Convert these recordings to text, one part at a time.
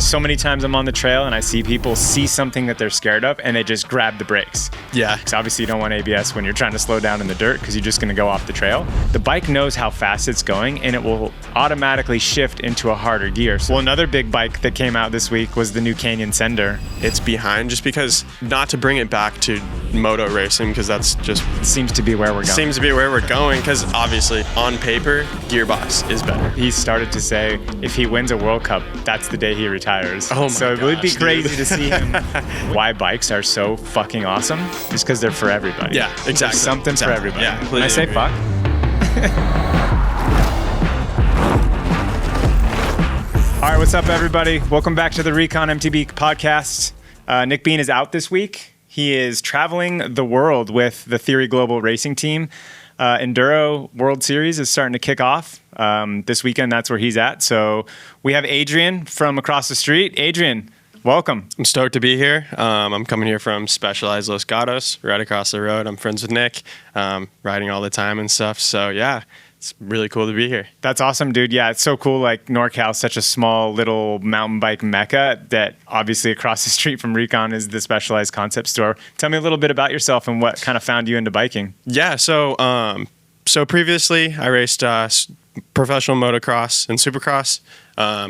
So many times I'm on the trail and I see people see something that they're scared of and they just grab the brakes. Yeah. Because obviously you don't want ABS when you're trying to slow down in the dirt because you're just going to go off the trail. The bike knows how fast it's going and it will automatically shift into a harder gear. So another big bike that came out this week was the new Canyon Sender. It's behind just because, not to bring it back to moto racing, because that's just... Seems to be where we're going. Seems to be where we're going, because obviously on paper, Gearbox is better. He started to say if he wins a World Cup, that's the day he retires. Oh my So it gosh, would be crazy dude. to see him. Why bikes are so fucking awesome is because they're for everybody. Yeah, exactly. There's something for everybody. Yeah, When I say agree. fuck. All right, what's up, everybody? Welcome back to the RECON MTB podcast. Nick Bean is out this week. He is traveling the world with the Theory Global Racing team. Enduro World Series is starting to kick off this weekend. That's where he's at. So we have Adrian from across the street. Adrian, welcome. I'm stoked to be here. I'm coming here from Specialized Los Gatos, right across the road. I'm friends with Nick, riding all the time and stuff. So yeah, it's really cool to be here. That's awesome, dude. Yeah, it's so cool. Like NorCal is such a small little mountain bike mecca that obviously across the street from Recon is the Specialized Concept Store. Tell me a little bit about yourself and what kind of found you into biking. Yeah, so previously I raced professional motocross and supercross.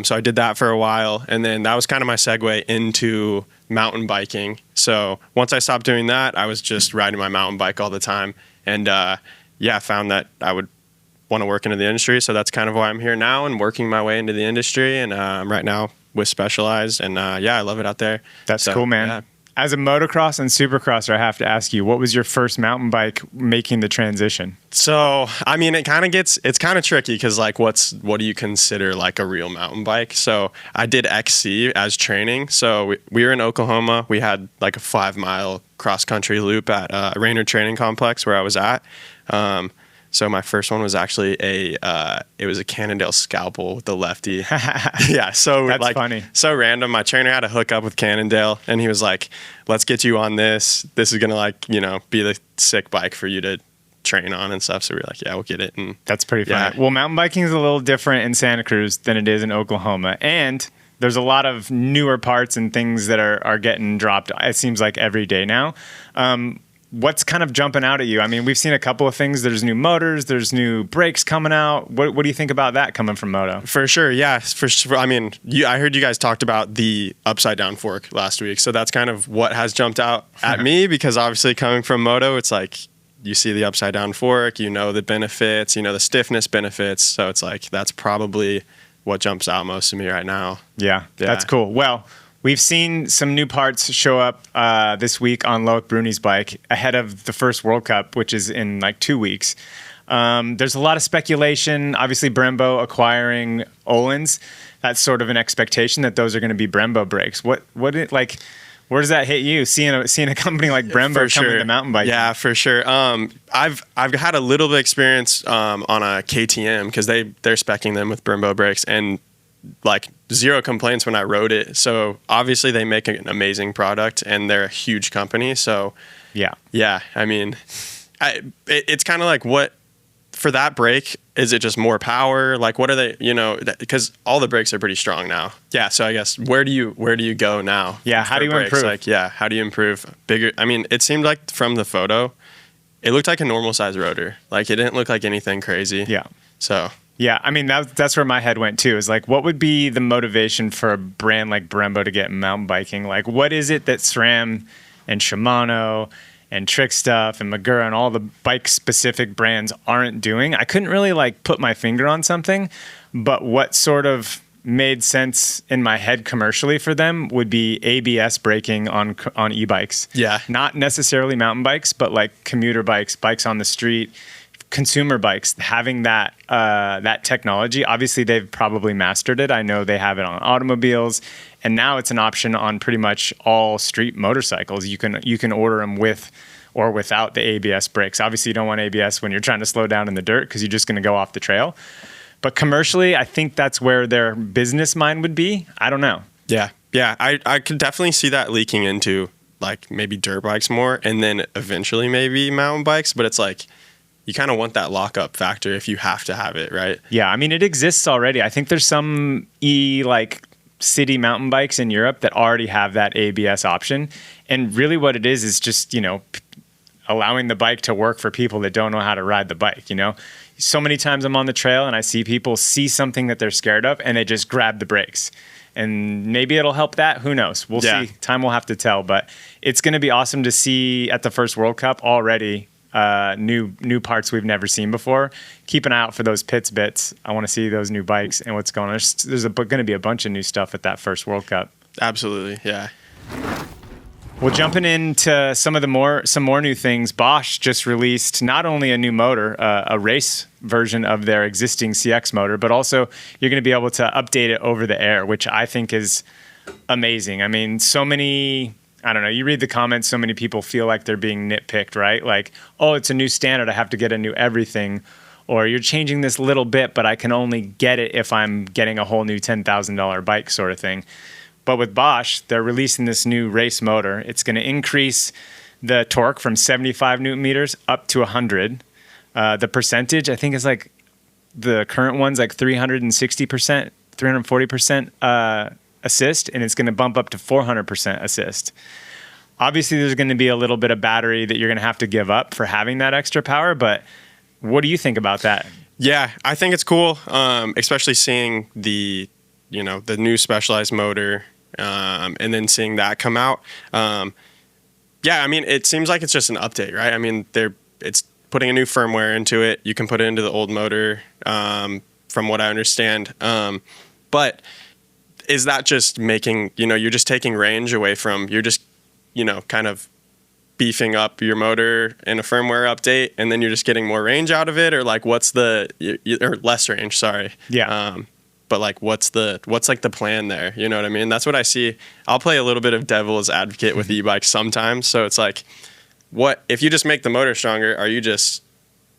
So I did that for a while, and then that was kind of my segue into mountain biking. So once I stopped doing that, I was just riding my mountain bike all the time, and yeah, found that I would want to work into the industry. So that's kind of why I'm here now and working my way into the industry. And I'm right now with Specialized, and yeah, I love it out there. That's cool, man. Yeah. As a motocross and supercrosser, I have to ask you, what was your first mountain bike making the transition? So, I mean, it's kind of tricky because, like, what do you consider like a real mountain bike? So I did XC as training. So we were in Oklahoma. We had like a 5-mile cross country loop at Raynor Training Complex where I was at. So my first one was actually it was a Cannondale Scalpel with the lefty. Yeah, so That's like funny. So random. My trainer had a hookup with Cannondale, and he was like, "Let's get you on this. This is gonna be the sick bike for you to train on and stuff." So we were like, "Yeah, we'll get it." And That's pretty funny. Yeah. Well, mountain biking is a little different in Santa Cruz than it is in Oklahoma. And there's a lot of newer parts and things that are getting dropped, it seems like, every day now. What's kind of jumping out at you? I mean, we've seen a couple of things. There's new motors. There's new brakes coming out. What do you think about that coming from Moto? For sure, yeah. For sure. I mean, I heard you guys talked about the upside down fork last week. So that's kind of what has jumped out at me, because obviously coming from Moto, it's like you see the upside down fork, you know the benefits, you know the stiffness benefits. So it's like that's probably what jumps out most to me right now. Yeah, that's cool. Well, we've seen some new parts show up this week on Loïc Bruni's bike ahead of the first World Cup, which is in like 2 weeks. There's a lot of speculation. Obviously, Brembo acquiring Öhlins. That's sort of an expectation that those are going to be Brembo brakes. Where does that hit you? Seeing a company like Brembo coming to mountain bike? Yeah, for sure. I've had a little bit of experience on a KTM because they're speccing them with Brembo brakes, and like zero complaints when I rode it. So obviously they make an amazing product and they're a huge company. So yeah. I mean, it's kind of like, what for that brake, is it just more power? Like, what are they, because all the brakes are pretty strong now. Yeah. So I guess where do you go now? Yeah. How do you brakes? improve? Like, yeah. How do you improve bigger? I mean, it seemed like from the photo, it looked like a normal size rotor. Like it didn't look like anything crazy. Yeah. So yeah, I mean, that's where my head went too, is like, what would be the motivation for a brand like Brembo to get mountain biking? Like, what is it that SRAM and Shimano and Trick Stuff and Magura and all the bike specific brands aren't doing? I couldn't really like put my finger on something, but what sort of made sense in my head commercially for them would be ABS braking on e-bikes. Yeah. Not necessarily mountain bikes, but like commuter bikes, bikes on the street, consumer bikes, having that technology. Obviously, they've probably mastered it. I know they have it on automobiles, and now it's an option on pretty much all street motorcycles. You can order them with or without the ABS brakes. Obviously, you don't want ABS when you're trying to slow down in the dirt because you're just going to go off the trail. But commercially, I think that's where their business mind would be. I don't know. Yeah. I could definitely see that leaking into like maybe dirt bikes more, and then eventually maybe mountain bikes. But it's like, you kind of want that lockup factor if you have to have it, right? Yeah, I mean, it exists already. I think there's some city mountain bikes in Europe that already have that ABS option. And really what it is just, allowing the bike to work for people that don't know how to ride the bike, So many times I'm on the trail and I see people see something that they're scared of and they just grab the brakes. And maybe it'll help that. Who knows? We'll see. Time will have to tell. But it's going to be awesome to see at the first World Cup already new parts we've never seen before. Keep an eye out for those pits bits. I want to see those new bikes and what's going on. There's going to be a bunch of new stuff at that first World Cup. Absolutely, yeah. Well, jumping into some more new things, Bosch just released not only a new motor, a race version of their existing CX motor, but also you're going to be able to update it over the air, which I think is amazing. I mean, I don't know, you read the comments, so many people feel like they're being nitpicked, right? Like, oh, it's a new standard, I have to get a new everything. Or you're changing this little bit, but I can only get it if I'm getting a whole new $10,000 bike sort of thing. But with Bosch, they're releasing this new race motor. It's going to increase the torque from 75 newton meters up to 100. The percentage, I think, is like the current one's like 360%, 340% assist, and it's going to bump up to 400% assist. Obviously, there's going to be a little bit of battery that you're going to have to give up for having that extra power, but what do you think about that? Yeah, I think it's cool, especially seeing the new Specialized motor, and then seeing that come out. Yeah, I mean, it seems like it's just an update, right? I mean, it's putting a new firmware into it. You can put it into the old motor, from what I understand. But is that just making, you're just taking range away from, you're just, kind of beefing up your motor in a firmware update, and then you're just getting more range out of it, or like or less range, sorry. Yeah. But like, what's like the plan there? You know what I mean? That's what I see. I'll play a little bit of devil's advocate with e-bikes sometimes. So it's like, what if you just make the motor stronger? Are you just,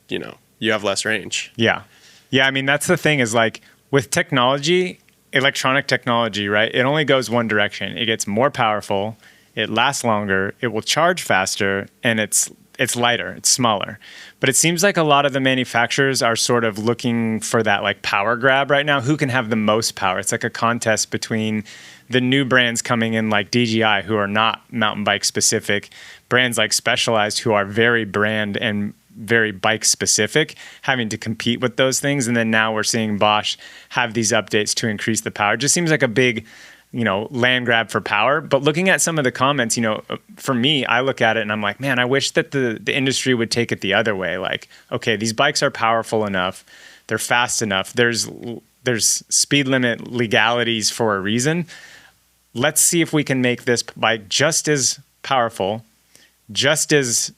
you have less range? Yeah. Yeah. I mean, that's the thing is like with technology, electronic technology, right? It only goes one direction. It gets more powerful. It lasts longer. It will charge faster, and it's lighter. It's smaller. But it seems like a lot of the manufacturers are sort of looking for that like power grab right now. Who can have the most power? It's like a contest between the new brands coming in like DJI, who are not mountain bike specific, brands like Specialized, who are very brand and very bike specific, having to compete with those things. And then now we're seeing Bosch have these updates to increase the power. It just seems like a big, land grab for power. But looking at some of the comments, for me, I look at it and I'm like, man, I wish that the industry would take it the other way. Like, okay, these bikes are powerful enough. They're fast enough. There's speed limit legalities for a reason. Let's see if we can make this bike just as powerful, just as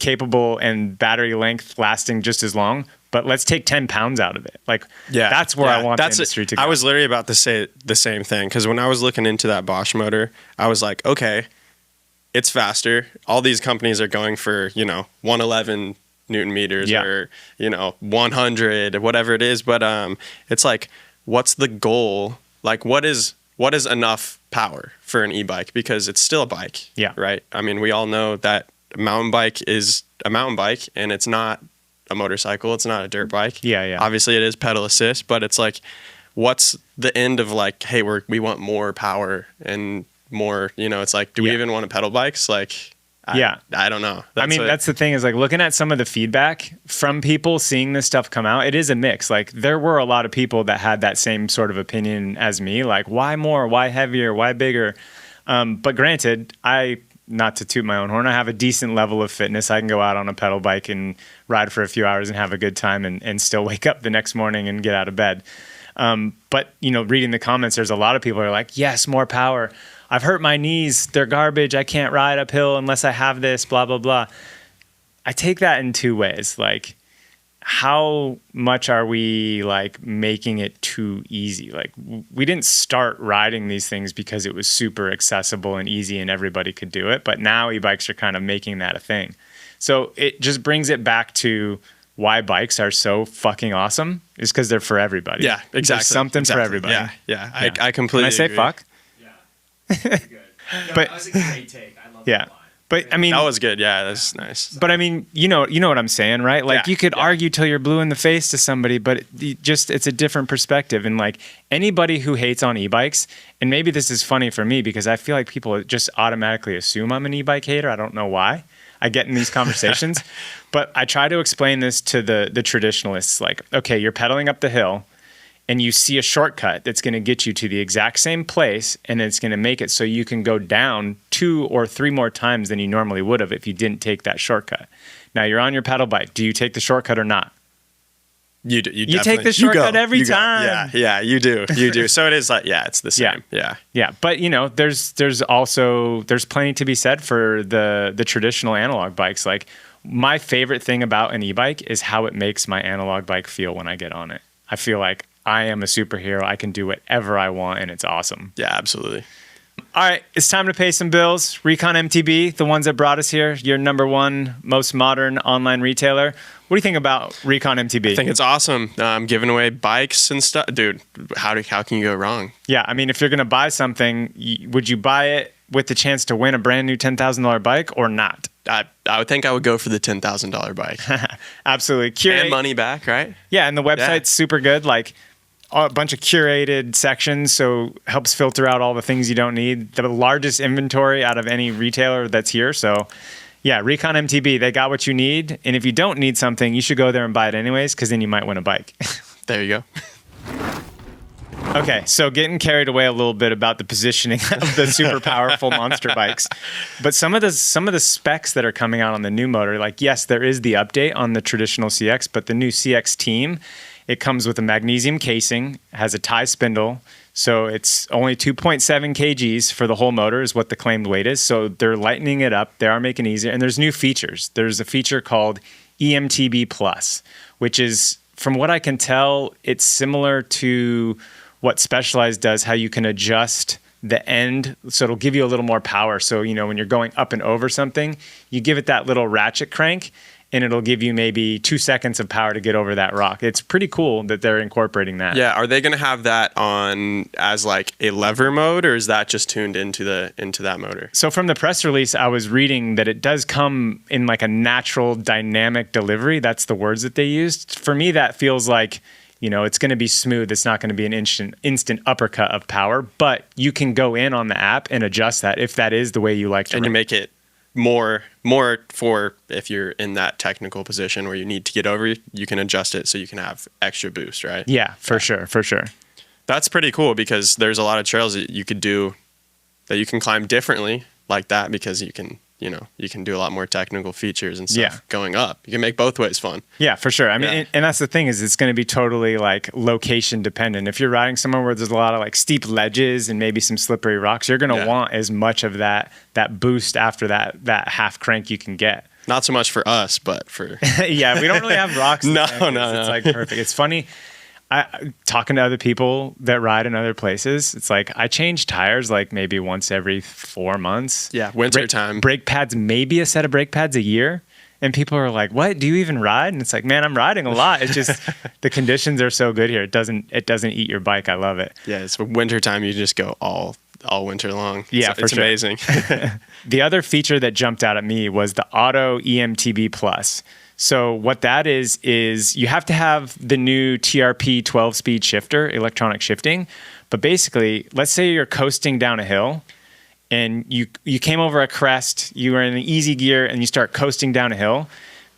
capable, and battery length lasting just as long, but let's take 10 pounds out of it. Like, that's where I want the industry to go. I was literally about to say the same thing, because when I was looking into that Bosch motor, I was like, okay, it's faster. All these companies are going for, 111 Newton meters, or, 100, whatever it is. But it's like, what's the goal? Like, what is enough power for an e-bike? Because it's still a bike, right? I mean, we all know that a mountain bike is a mountain bike, and it's not a motorcycle. It's not a dirt bike. Yeah. Obviously, it is pedal assist, but it's like, what's the end of like, hey, we want more power and more, it's like, do we even want to pedal bikes? Like, I don't know. That's the thing is like looking at some of the feedback from people seeing this stuff come out, it is a mix. Like there were a lot of people that had that same sort of opinion as me, like why more, why heavier, why bigger? But granted, not to toot my own horn, I have a decent level of fitness. I can go out on a pedal bike and ride for a few hours and have a good time and still wake up the next morning and get out of bed. But, reading the comments, there's a lot of people who are like, yes, more power. I've hurt my knees. They're garbage. I can't ride uphill unless I have this, blah, blah, blah. I take that in two ways. Like, how much are we like making it too easy? Like we didn't start riding these things because it was super accessible and easy and everybody could do it. But now e-bikes are kind of making that a thing. So it just brings it back to why bikes are so fucking awesome is because they're for everybody. Yeah, exactly. There's something for everybody. Yeah. I completely Can I say agree. fuck? Yeah. That's good. No, But that was a great take. I love yeah. that line. But I mean, that was good. Yeah, that's nice. But I mean, you know what I'm saying, right? Like you could argue till you're blue in the face to somebody, but it's a different perspective. And like anybody who hates on e-bikes, and maybe this is funny for me because I feel like people just automatically assume I'm an e-bike hater. I don't know why I get in these conversations, but I try to explain this to the traditionalists. Like, okay, you're pedaling up the hill and you see a shortcut that's going to get you to the exact same place, and it's going to make it so you can go down 2 or 3 more times than you normally would have if you didn't take that shortcut. Now you're on your pedal bike. Do you take the shortcut or not? You do. You take the shortcut every time. Yeah, you do. You do. So it is like, it's the same. Yeah. But you know, there's plenty to be said for the traditional analog bikes. Like my favorite thing about an e-bike is how it makes my analog bike feel when I get on it. I feel like I am a superhero. I can do whatever I want, and it's awesome. Yeah, absolutely. All right, it's time to pay some bills. RECON MTB, the ones that brought us here, your number one most modern online retailer. What do you think about RECON MTB? I think it's awesome. Giving away bikes and stuff. Dude, how can you go wrong? Yeah, I mean, if you're going to buy something, would you buy it with the chance to win a brand new $10,000 bike or not? I would think I would go for the $10,000 bike. Absolutely. And money back, right? Yeah, and the website's super good. Like a bunch of curated sections, so helps filter out all the things you don't need. The largest inventory out of any retailer that's here. So yeah, RECON MTB, they got what you need. And if you don't need something, you should go there and buy it anyways, because then you might win a bike. There you go. Okay, so getting carried away a little bit about the positioning of the super powerful monster bikes, but some of the specs that are coming out on the new motor, like yes, there is the update on the traditional CX, but the new CX Team, it comes with a magnesium casing, has a tie spindle, so it's only 2.7 kgs for the whole motor is what the claimed weight is. So they're lightening it up, they are making it easier, and there's new features. There's a feature called EMTB Plus, which is, from what I can tell, it's similar to what Specialized does, how you can adjust the end, so it'll give you a little more power. So, you know, when you're going up and over something, you give it that little ratchet crank, and it'll give you maybe 2 seconds of power to get over that rock. It's pretty cool that they're incorporating that. Yeah, are they going to have that on as like a lever mode, or is that just tuned into that motor? So from the press release, I was reading that it does come in like a natural dynamic delivery. That's the words that they used. For me, that feels like, you know, it's going to be smooth. It's not going to be an instant uppercut of power, but you can go in on the app and adjust that if that is the way you like to. And you make it more for if you're in that technical position where you need to get over, you can adjust it so you can have extra boost, right? Yeah, for sure. That's pretty cool, because there's a lot of trails that you could do that you can climb differently like that, because you can do a lot more technical features and stuff going up. You can make both ways fun. Yeah, for sure. I mean, and that's the thing, is it's going to be totally like location dependent. If you're riding somewhere where there's a lot of like steep ledges and maybe some slippery rocks, you're going to want as much of that boost after that half crank you can get. Not so much for us, but for yeah, we don't really have rocks. No. It's like perfect. It's funny. Talking to other people that ride in other places, it's like I change tires like maybe once every 4 months. Yeah, winter time. Brake pads, maybe a set of brake pads a year. And people are like, "What? Do you even ride?" And it's like, man, I'm riding a lot. It's just the conditions are so good here. It doesn't eat your bike. I love it. Yeah, it's winter time. You just go all winter long. Yeah, it's sure. Amazing. The other feature that jumped out at me was the Auto EMTB Plus. So what that is you have to have the new TRP 12-speed shifter, electronic shifting. But basically, let's say you're coasting down a hill and you came over a crest, you were in an easy gear and you start coasting down a hill.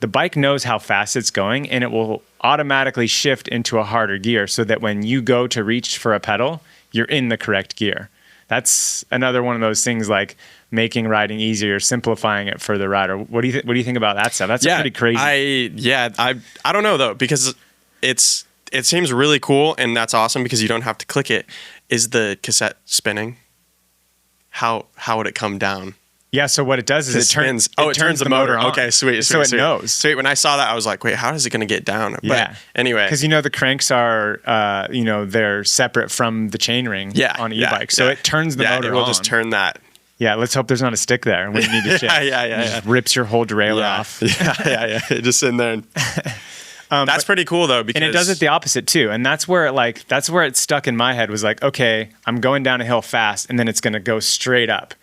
The bike knows how fast it's going, and it will automatically shift into a harder gear so that when you go to reach for a pedal, you're in the correct gear. That's another one of those things, like making riding easier, simplifying it for the rider. What do you think about that stuff? That's pretty crazy. I don't know though, because it seems really cool, and that's awesome because you don't have to click it. Is the cassette spinning? How would it come down? Yeah, so what it does is it turns the motor on. Okay, sweet. So it knows. Sweet. When I saw that, I was like, wait, how is it going to get down? But anyway. Because the cranks are, they're separate from the chainring on e-bikes. So it turns the motor on. Yeah, it will just turn that. Yeah, let's hope there's not a stick there when you need to shift. Yeah. Just rips your whole derailleur off. Yeah. Just sitting there. That's pretty cool though, because, and it does it the opposite too. And that's where it stuck in my head, was like, okay, I'm going down a hill fast, and then it's going to go straight up.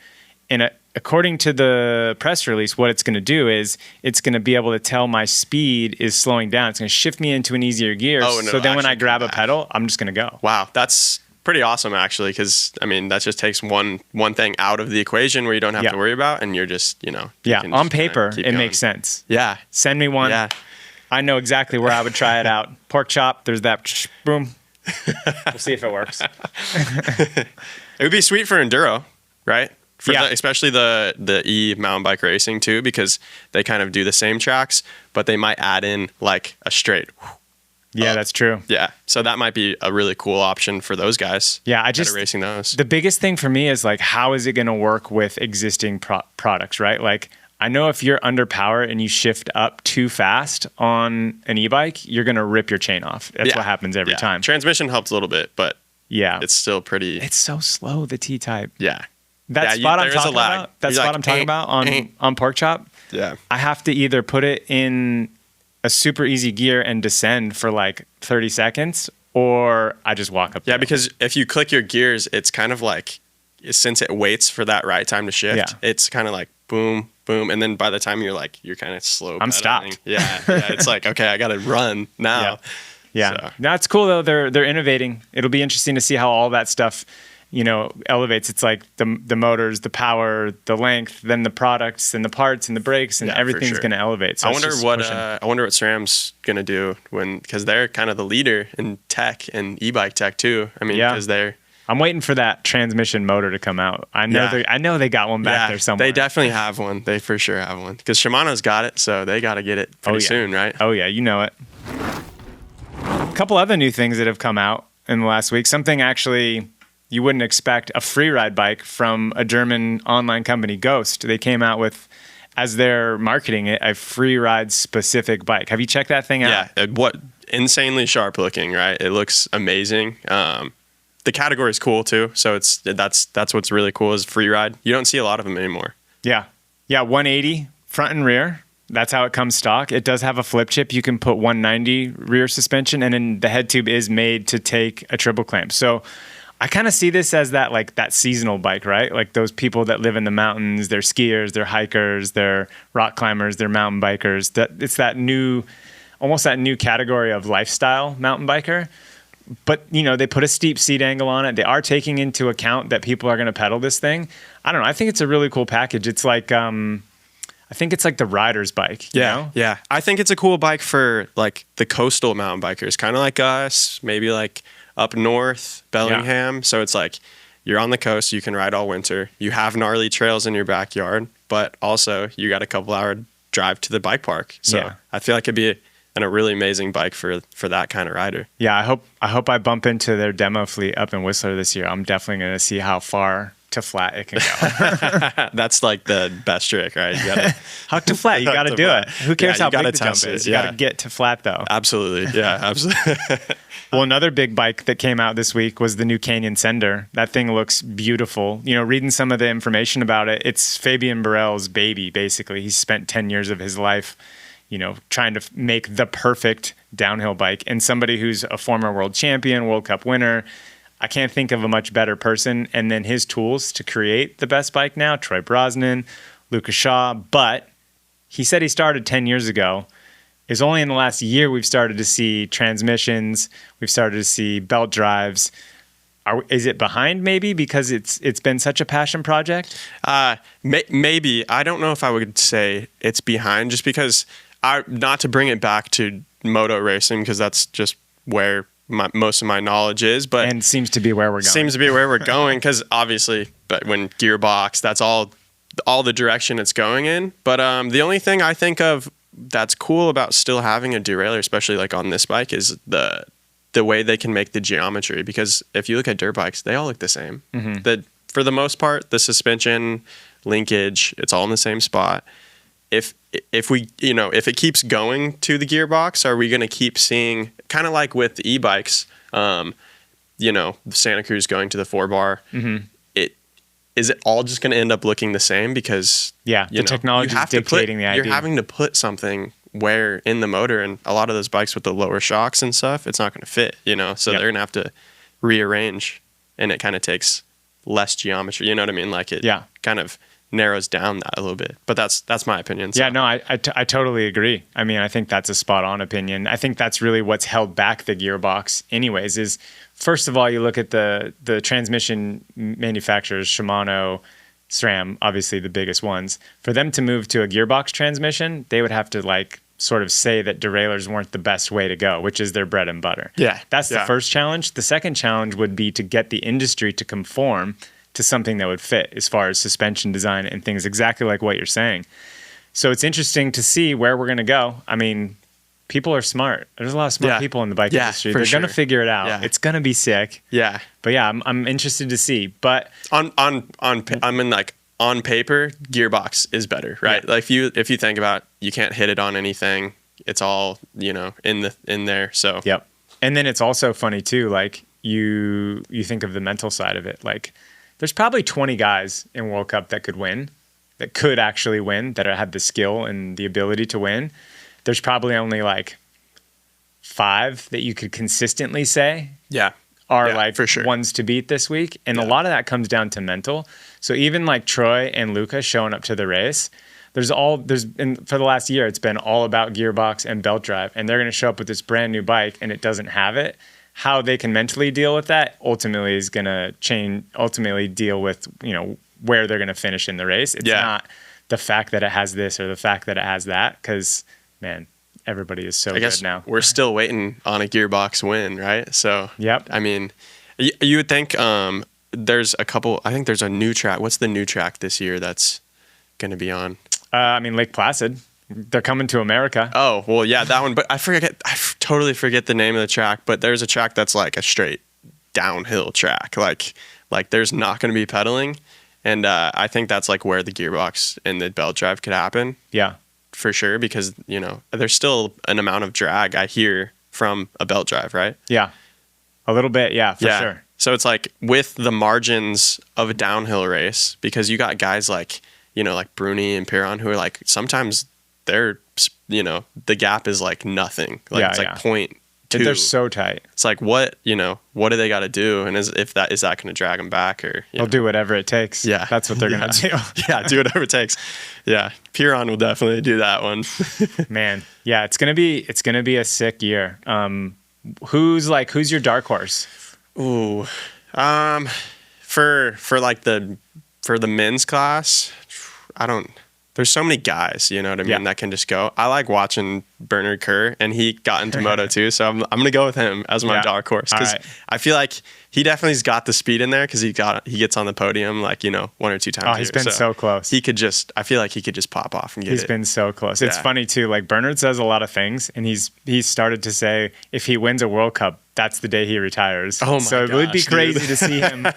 And according to the press release, what it's going to do is it's going to be able to tell my speed is slowing down. It's going to shift me into an easier gear. Oh, no, so then when I actually grab come a back. pedal, I'm just going to go. Wow, that's pretty awesome, actually, because, I mean, that just takes one thing out of the equation where you don't have Yeah. to worry about, and you're just, you Yeah, can on just kinda paper, keep it going. makes sense. Yeah. Send me one. Yeah. I know exactly where I would try it out. Pork chop, there's that, boom. We'll see if it works. It would be sweet for enduro, right? For Yeah. especially the E mountain bike racing too, because they kind of do the same tracks, but they might add in like a straight. Yeah, that's true. Yeah, so that might be a really cool option for those guys. Yeah, I that just are racing those. The biggest thing for me is like, how is it going to work with existing products, right? Like, I know if you're under power and you shift up too fast on an e-bike, you're going to rip your chain off. That's what happens every time. Transmission helps a little bit, but Yeah, it's still pretty. it's so slow, the T-type. Yeah, That Yeah, spot I'm there is a talking lag. about. That You're spot like, I'm talking about on pork chop. yeah. I have to either put it in a super easy gear and descend for like 30 seconds, or I just walk up. Yeah, there. because if you click your gears, it's kind of like, since it waits for that right time to shift, Yeah. it's kind of like boom, boom, and then by the time you're kind of slow. I'm pedaling. stopped. Yeah, it's like, okay, I got to run now. Yeah, So. that's cool though. They're innovating. It'll be interesting to see how all that stuff, elevates. It's like the motors, the power, the length, then the products and the parts and the brakes and Yeah, for everything's sure. going to elevate. So I it's wonder just what pushing. I wonder what SRAM's gonna do because they're kind of the leader in tech and e-bike tech too. I mean, Yeah. because they're I'm waiting for that transmission motor to come out. I know they got one back there somewhere. they definitely have one. They for sure have one because Shimano's got it, so they got to get it pretty soon, right? Oh yeah, you know it. A couple other new things that have come out in the last week. Something actually you wouldn't expect, a free ride bike from a German online company, Ghost. They came out with, as they're marketing it, a free ride specific bike. Have you checked that thing out? Yeah, what insanely sharp looking, right? It looks amazing. The category is cool too, so that's what's really cool is free ride. You don't see a lot of them anymore. Yeah. 180 front and rear. That's how it comes stock. It does have a flip chip. You can put 190 rear suspension, and then the head tube is made to take a triple clamp. So I kind of see this as that seasonal bike, right? Like those people that live in the mountains, they're skiers, they're hikers, they're rock climbers, they're mountain bikers. It's almost that new category of lifestyle mountain biker. But, they put a steep seat angle on it. They are taking into account that people are going to pedal this thing. I don't know. I think it's a really cool package. It's like, I think it's like the rider's bike. You know? Yeah. I think it's a cool bike for like the coastal mountain bikers, kind of like us, maybe like up north, Bellingham. So it's like you're on the coast, you can ride all winter. You have gnarly trails in your backyard, but also you got a couple hour drive to the bike park. So Yeah. I feel like it'd be a really amazing bike for that kind of rider. Yeah, I hope I bump into their demo fleet up in Whistler this year. I'm definitely going to see how far to flat it can go. That's like the best trick, right? You gotta Huck to flat, you got to to do flat. it. Who cares Yeah, how you gotta big the jump test it, is? You got yeah. to get to flat though. absolutely. Yeah, absolutely. Well, another big bike that came out this week was the new Canyon Sender. That thing looks beautiful. Reading some of the information about it, it's Fabian Burrell's baby, basically. He spent 10 years of his life, trying to make the perfect downhill bike. And somebody who's a former world champion, World Cup winner, I can't think of a much better person. And then his tools to create the best bike now, Troy Brosnan, Lucas Shaw. But he said he started 10 years ago. It's only in the last year we've started to see transmissions. We've started to see belt drives. Is it behind maybe because it's been such a passion project? Maybe. I don't know if I would say it's behind just because not to bring it back to moto racing because that's just where most of my knowledge is, but And seems to be where we're going. seems to be where we're going because obviously, but when Gearbox, that's all the direction it's going in. But the only thing I think of that's cool about still having a derailleur, especially like on this bike, is the way they can make the geometry. Because if you look at dirt bikes, they all look the same. Mm-hmm. For the most part, the suspension, linkage, it's all in the same spot. If it keeps going to the gearbox, are we going to keep seeing kind of like with the e-bikes, the Santa Cruz going to the 4-bar? Mm-hmm. Is it all just going to end up looking the same? Because the technology is dictating the idea. You're having to put something where in the motor, and a lot of those bikes with the lower shocks and stuff, it's not going to fit. So they're going to have to rearrange, and it kind of takes less geometry. You know what I mean? Like it kind of narrows down that a little bit. But that's my opinion. So. Yeah, no, I totally agree. I mean, I think that's a spot on opinion. I think that's really what's held back the gearbox anyways, is first of all, you look at the transmission manufacturers, Shimano, SRAM, obviously the biggest ones. For them to move to a gearbox transmission, they would have to like sort of say that derailleurs weren't the best way to go, which is their bread and butter. Yeah. That's the first challenge. The second challenge would be to get the industry to conform to something that would fit as far as suspension design and things exactly like what you're saying. So it's interesting to see where we're going to go. I mean, people are smart. There's a lot of smart people in the bike industry. They're going to figure it out. Yeah. It's going to be sick. Yeah. But yeah, I'm interested to see. But on paper, gearbox is better, right? Yeah. Like if you think about, you can't hit it on anything. It's all, in there. So yep. And then it's also funny too, like you think of the mental side of it. Like there's probably 20 guys in World Cup that could actually win, that have the skill and the ability to win. There's probably only like 5 that you could consistently say are like for sure ones to beat this week. And a lot of that comes down to mental. So even like Troy and Luca showing up to the race, for the last year, it's been all about gearbox and belt drive, and they're going to show up with this brand new bike and it doesn't have it. How they can mentally deal with that ultimately is going to ultimately deal with, where they're going to finish in the race. It's not the fact that it has this or the fact that it has that, because man, everybody is so good now. We're still waiting on a gearbox win, right? So, yep. I mean, you would think there's a couple. I think there's a new track. What's the new track this year that's going to be on? Lake Placid. They're coming to America. Oh, well, yeah, that one. But I totally forget the name of the track. But there's a track that's like a straight downhill track. Like there's not going to be pedaling. And I think that's like where the gearbox and the belt drive could happen. Yeah. For sure, because there's still an amount of drag I hear from a belt drive, right? Yeah, a little bit, for sure. So it's like with the margins of a downhill race, because you got guys like like Bruni and Piron who are like sometimes they're the gap is like nothing, like it's like 0.2. They're so tight. It's like what do they got to do, and is that going to drag them back, or they'll do whatever it takes. Yeah, that's what they're gonna do. Do whatever it takes. Yeah, Piron will definitely do that one. Man, yeah, it's gonna be a sick year. Who's your dark horse? Ooh, for the men's class, there's so many guys, you know what I mean, that can just go. I like watching Bernard Kerr, and he got into Moto too, so I'm going to go with him as my dark horse, because I feel like he definitely's got the speed in there, because he gets on the podium like 1 or 2 times. Oh, he's been so close. I feel like he could just pop off and get it. He's been so close. It's funny too, like Bernard says a lot of things, and he's started to say if he wins a World Cup, that's the day he retires. Oh my So it would be crazy to see him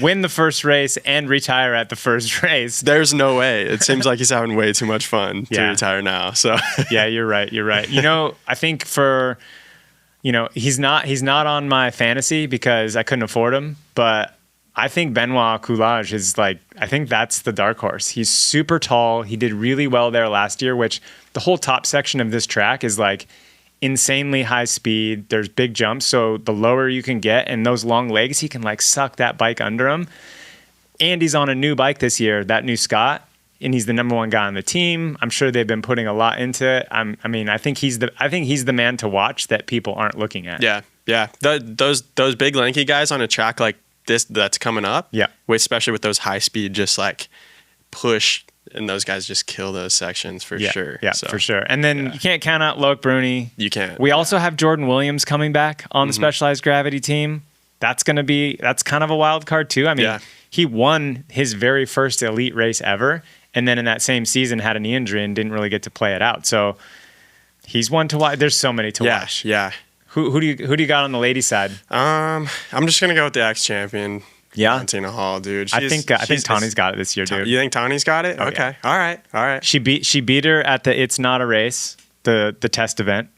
win the first race and retire at the first race. There's no way. It seems like he's having way too much fun to retire now. So yeah, you're right. I think he's not on my fantasy because I couldn't afford him, but I think Benoit Coulage is I think that's the dark horse. He's super tall. He did really well there last year, which the whole top section of this track is like insanely high speed. There's big jumps, so the lower you can get and those long legs, he can suck that bike under him. And he's on a new bike this year, that new Scott, and he's the number 1 guy on the team. I'm sure they've been putting a lot into it. I think he's the man to watch that people aren't looking at. Yeah. Those big lanky guys on a track like this that's coming up. Yeah. Especially with those high speed, just push. And those guys just kill those sections for sure. Yeah, for sure. And then you can't count out Loic Bruni. You can't. We also have Jordan Williams coming back on the Specialized Gravity team. That's kind of a wild card too. I mean, he won his very first elite race ever, and then in that same season had a knee injury and didn't really get to play it out. So he's one to watch. There's so many to watch. Yeah. Who do you got on the ladies' side? I'm just gonna go with the ex-champion. Yeah, Valentina Hall, dude. I think Tawny's got it this year, dude. You think Tawny's got it? Oh, okay, yeah. All right. She beat her at the It's Not a Race, the test event.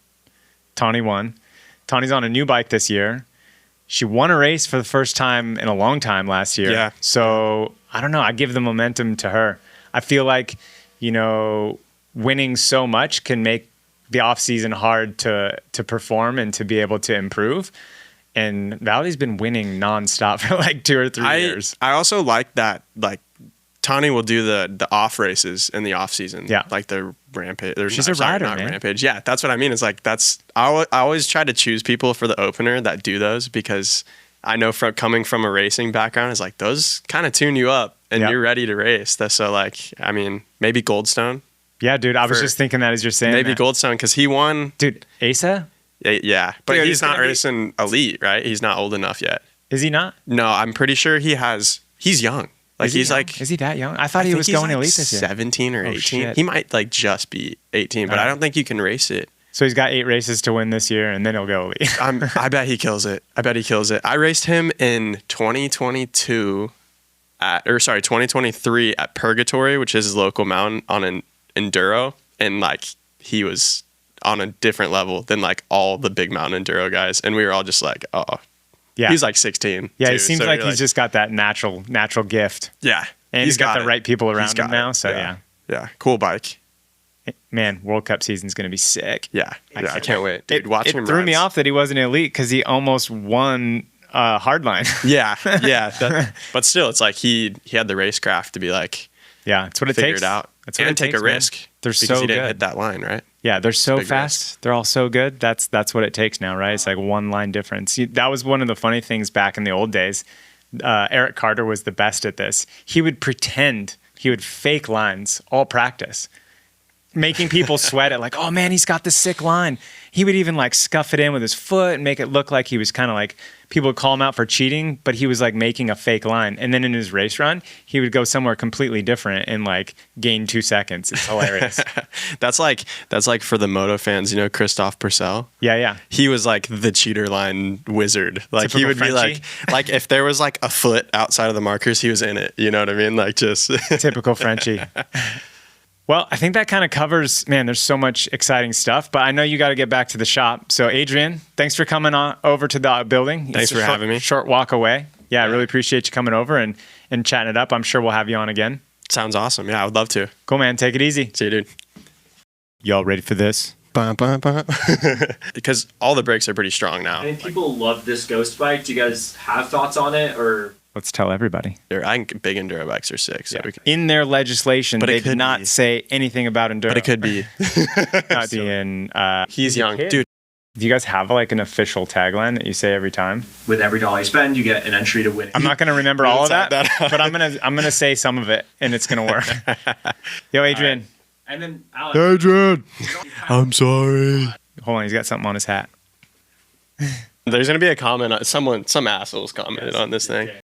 Tawny won. Tawny's on a new bike this year. She won a race for the first time in a long time last year. Yeah. So I don't know. I give the momentum to her. I feel like winning so much can make the off season hard to perform and to be able to improve. And Valley's been winning nonstop for 2 or 3 years. I also like that, Tawny will do the off races in the off season. Yeah. Like the Rampage. She's a rider, not man. Rampage. Yeah, that's what I mean. It's like I always try to choose people for the opener that do those, because I know from coming from a racing background, it's like those kind of tune you up and you're ready to race. So like, I mean, maybe Goldstone. Yeah, dude. I was just thinking that as you're saying Maybe that. Goldstone, because he won. Dude, Asa? Yeah, but Dude, he's not racing elite, right? He's not old enough yet. Is he not? No, I'm pretty sure he's young. Like Is he he's young? like, Is he that young? I thought he was he's going like elite this year. 17 or 18. shit. He might like just be 18, but I don't think you can race it. So he's got 8 races to win this year, and then he'll go elite. I bet he kills it. I raced him in 2023 at Purgatory, which is his local mountain, on an enduro, and like he was on a different level than like all the big mountain enduro guys, and we were all just like, oh, Yeah. he's like 16. Yeah, too, he seems so like you're he's just got that natural gift. yeah, And he's got the it. right people He's around got him now. it. So yeah. Yeah, cool bike. Man, World Cup season's going to be sick. Yeah, I can't wait. Dude, watching him threw me rides. off that he wasn't elite because he almost won hardline. Yeah. But still, it's like he had the racecraft to be like, Yeah, it's what it figure takes. it out. That's what and it take takes, a man. risk. They're because so he didn't good. hit that line, right? Yeah, they're so big fast. risk. They're all so good. That's what it takes now, right? It's like one line difference. That was one of the funny things back in the old days. Eric Carter was the best at this. He would fake lines all practice, making people sweat it like, oh man, he's got this sick line. He would even like scuff it in with his foot and make it look like he was kind of like, people would call him out for cheating, but he was like making a fake line. And then in his race run, he would go somewhere completely different and like gain 2 seconds. It's hilarious. That's like for the moto fans, you know, Christophe Purcell. Yeah. He was like the cheater line wizard. Like Typical he would Frenchie. be like if there was like a foot outside of the markers, he was in it. You know what I mean? Like just Typical Frenchie. Well, I think that kind of covers, man, there's so much exciting stuff, but I know you got to get back to the shop. So Adrian, thanks for coming on over to the building. Thanks for having me. Short walk away. Yeah, I really appreciate you coming over and chatting it up. I'm sure we'll have you on again. sounds awesome. Yeah, I would love to. Cool, man. Take it easy. See you, dude. Y'all ready for this? Because all the brakes are pretty strong now. I think people love this Ghost bike. Do you guys have thoughts on it, or? Let's tell everybody. I think big enduro bikes are sick. So we can, In their legislation, But it they did could not be. say anything about enduro. but it could be. He's young, kid. dude. Do you guys have like an official tagline that you say every time? With every dollar you spend, you get an entry to win. I'm not going to remember all of type that, that out. but I'm going to say some of it, and it's going to work. Yo, Adrian. And then Allan, Adrian, I'm sorry. Hold on, he's got something on his hat. There's gonna be a comment. Some assholes commented on this thing.